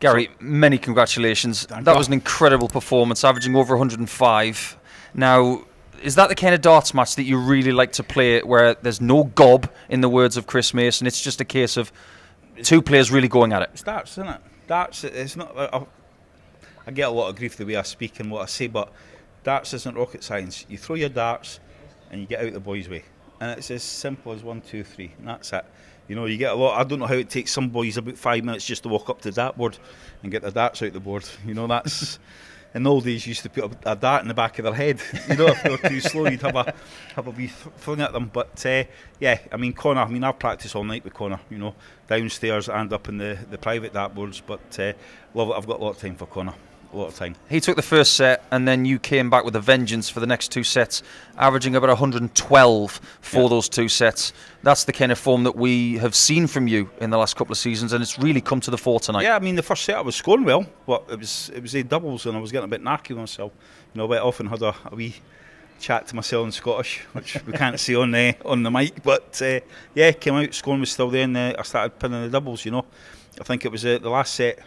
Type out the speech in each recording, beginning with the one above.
Gary, many congratulations. That was an incredible performance, averaging over 105. Now, is that the kind of darts match that you really like to play, where there's no gob, in the words of Chris Mason? It's just a case of two players really going at it. It's darts, isn't it? Darts, it's not. I get a lot of grief the way I speak and what I say, but darts isn't rocket science. You throw your darts and you get out the boys' way. And it's as simple as 1, 2, 3, and that's it. You know, you get a lot. I don't know how it takes some boys about 5 minutes just to walk up to the dartboard and get the darts out the board. You know, that's in the old days you used to put a dart in the back of their head. You know, if they were too slow, you'd have a wee fling at them. But yeah, I mean, Connor. I mean, I've practiced all night with Connor. You know, downstairs and up in the private dartboards. But love it. I've got a lot of time for Connor. A lot of time. He took the first set, and then you came back with a vengeance for the next 2 sets, averaging about 112 for those 2 sets. That's the kind of form that we have seen from you in the last couple of seasons, and it's really come to the fore tonight. Yeah, I mean, the first set I was scoring well, but it was 8 doubles, and I was getting a bit narky with myself. You know, I went off and had a wee chat to myself in Scottish, which we can't see on the mic. But yeah, came out, scoring was still there, and I started pinning the doubles. You know, I think it was the last set.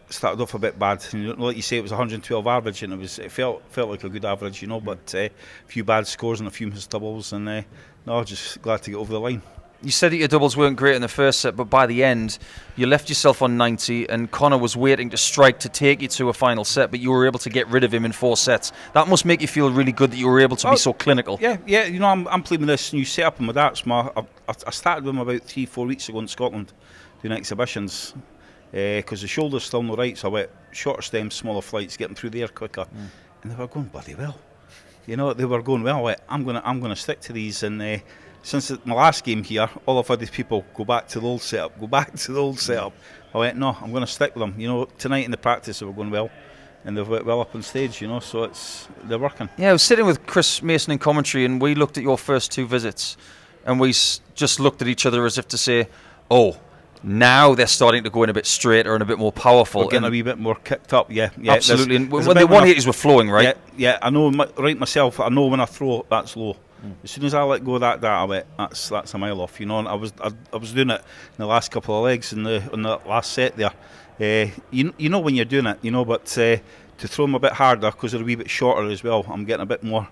Started off a bit bad, like you say, it was 112 average, and it felt like a good average, you know. But a few bad scores and a few missed doubles, and no, just glad to get over the line. You said that your doubles weren't great in the first set, but by the end, you left yourself on 90, and Connor was waiting to strike to take you to a final set, but you were able to get rid of him in 4 sets. That must make you feel really good that you were able to be so clinical. Yeah. You know, I'm playing with this new setup in my darts. I started with him about 3-4 weeks ago in Scotland, doing exhibitions. Because the shoulder's still no right, so I went shorter stems, smaller flights, getting through there quicker, and they were going bloody well. You know, they were going well. I went, I'm gonna stick to these, and since my last game here, all I've had is people go back to the old setup. I went, no, I'm gonna stick with them. You know, tonight in the practice they were going well, and they've went well up on stage. You know, so they're working. Yeah, I was sitting with Chris Mason in commentary, and we looked at your first 2 visits, and we just looked at each other as if to say, oh, now they're starting to go in a bit straighter and a bit more powerful. We're getting a wee bit more kicked up, yeah. Absolutely. And when the 180s were flowing, right? Yeah, I know myself, I know when I throw, that's low. As soon as I let go of that dart, I went, that's a mile off, you know. And I was doing it in the last couple of legs on the last set there. You know when you're doing it, you know, but to throw them a bit harder, because they're a wee bit shorter as well, I'm getting a bit more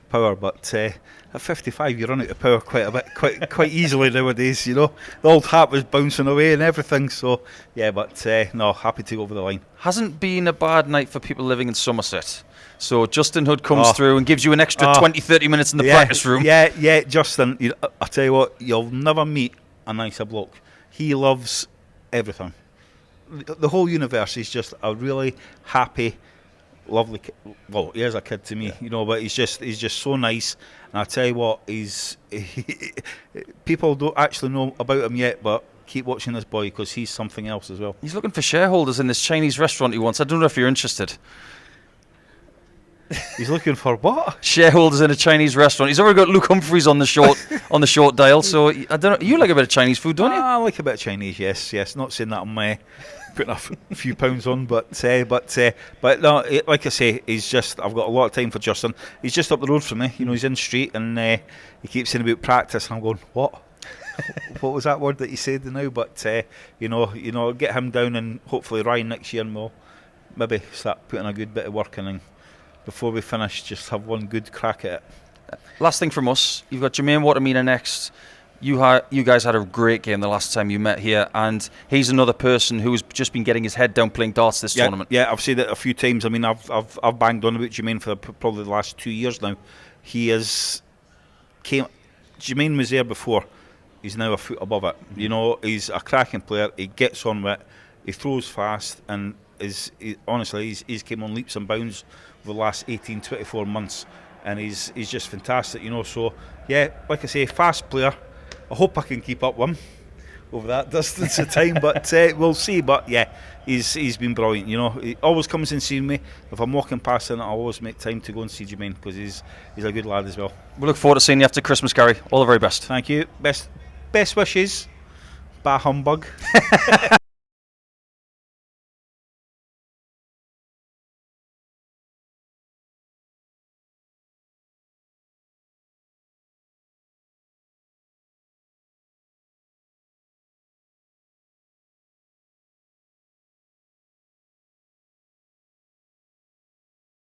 power. But at 55 you run out of power quite easily nowadays, you know. The old hat was bouncing away and everything, so yeah, but no, happy to go over the line. Hasn't been a bad night for people living in Somerset. So Justin Hood comes through and gives you an extra 20-30 minutes in the practice room. Yeah, Justin, I tell you what, you'll never meet a nicer bloke. He loves everything. The whole universe is just a really happy, lovely kid. Well, he is a kid to me, you know, but he's just so nice. And I tell you what, people don't actually know about him yet, but keep watching this boy, because he's something else as well. He's looking for shareholders in this Chinese restaurant he wants. I don't know if you're interested. He's looking for what? Shareholders in a Chinese restaurant. He's already got Luke Humphreys on the short dial. So I don't know. You like a bit of Chinese food, don't you? I like a bit of Chinese. Yes. Not saying that I'm putting a few pounds on, but no. Like I say, he's just. I've got a lot of time for Justin. He's just up the road from me. You know, he's in the street, and he keeps saying about practice, and I'm going, what? What was that word that you said now? But you know, get him down, and hopefully Ryan next year, and we'll maybe start putting a good bit of work in, and before we finish, just have one good crack at it. Last thing from us, you've got Jermaine Watermina next. You guys had a great game the last time you met here, and he's another person who's just been getting his head down playing darts this tournament. Yeah, I've said it a few times. I mean, I've banged on about Jermaine for probably the last 2 years now. Jermaine was there before. He's now a foot above it. You know, he's a cracking player. He gets on with it. He throws fast, and honestly, he's came on leaps and bounds over the last 18, 24 months, and he's just fantastic, you know. So yeah, like I say, fast player. I hope I can keep up with him over that distance of time, but we'll see. But yeah, he's been brilliant, you know. He always comes and sees me. If I'm walking past him, I always make time to go and see Jermaine, because he's a good lad as well. We look forward to seeing you after Christmas, Gary. All the very best. Thank you. Best wishes. Bah humbug.